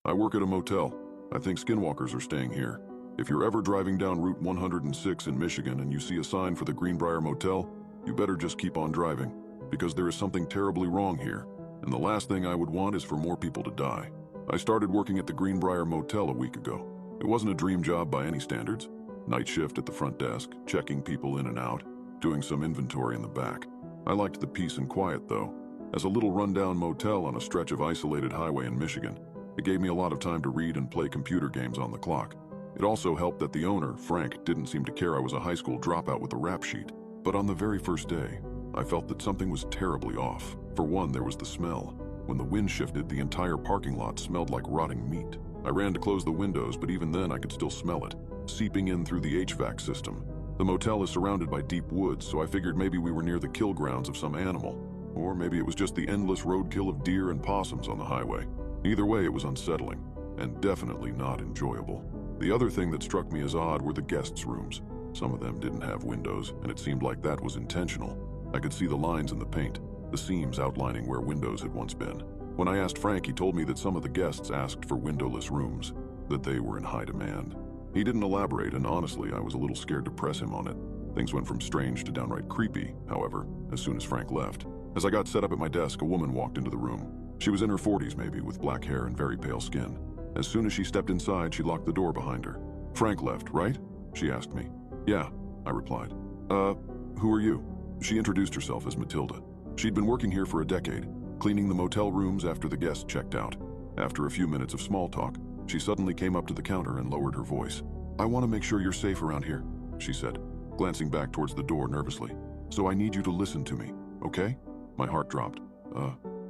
I work at a motel. I think SkinWalkers are staying here. If you're ever driving down Route 106 in Michigan and you see a sign for the Greenbrier Motel, you better just keep on driving, because there is something terribly wrong here, and the last thing I would want is for more people to die. I started working at the Greenbrier Motel a week ago. It wasn't a dream job by any standards. Night shift at the front desk, checking people in and out, doing some inventory in the back. I liked the peace and quiet, though. As a little rundown motel on a stretch of isolated highway in Michigan, it gave me a lot of time to read and play computer games on the clock. It also helped that the owner, Frank, didn't seem to care I was a high school dropout with a rap sheet. But on the very first day, I felt that something was terribly off. For one, there was the smell. When the wind shifted, the entire parking lot smelled like rotting meat. I ran to close the windows, but even then I could still smell it, seeping in through the HVAC system. The motel is surrounded by deep woods, so I figured maybe we were near the kill grounds of some animal. Or maybe it was just the endless roadkill of deer and possums on the highway. Either way, it was unsettling, and definitely not enjoyable. The other thing that struck me as odd were the guests' rooms. Some of them didn't have windows, and it seemed like that was intentional. I could see the lines in the paint, the seams outlining where windows had once been. When I asked Frank, he told me that some of the guests asked for windowless rooms, that they were in high demand. He didn't elaborate, and honestly, I was a little scared to press him on it. Things went from strange to downright creepy, however, as soon as Frank left. As I got set up at my desk, a woman walked into the room. She was in her 40s maybe, with black hair and very pale skin. As soon as she stepped inside, she locked the door behind her. "Frank left, right?" she asked me. "Yeah," I replied. Who are you?" She introduced herself as Matilda. She'd been working here for a decade, cleaning the motel rooms after the guests checked out. After a few minutes of small talk, she suddenly came up to the counter and lowered her voice. "I want to make sure you're safe around here," she said, glancing back towards the door nervously. "So I need you to listen to me, okay?" My heart dropped.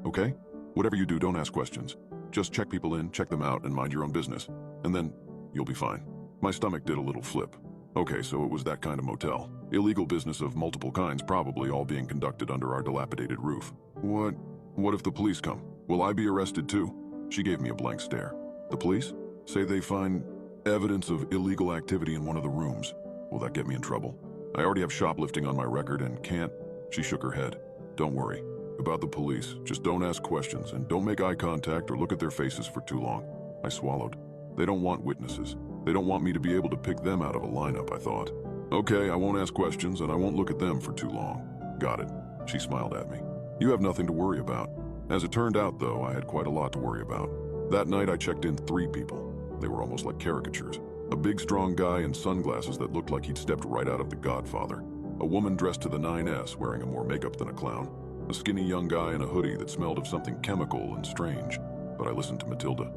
Okay? Whatever you do, don't ask questions. Just check people in, check them out, and mind your own business. And then, you'll be fine." My stomach did a little flip. Okay, so it was that kind of motel. Illegal business of multiple kinds, probably all being conducted under our dilapidated roof. What if the police come? Will I be arrested too?" She gave me a blank stare. "The police? Say they find evidence of illegal activity in one of the rooms. Will that get me in trouble? I already have shoplifting on my record and can't..." She shook her head. "Don't worry about the police. Just don't ask questions and don't make eye contact or look at their faces for too long." I swallowed. They don't want witnesses. They don't want me to be able to pick them out of a lineup, I thought. "Okay, I won't ask questions and I won't look at them for too long." "Got it." She smiled at me. "You have nothing to worry about." As it turned out, though, I had quite a lot to worry about. That night I checked in 3 people. They were almost like caricatures. A big, strong guy in sunglasses that looked like he'd stepped right out of The Godfather. A woman dressed to the 9S, wearing more makeup than a clown. A skinny young guy in a hoodie that smelled of something chemical and strange. But I listened to Matilda.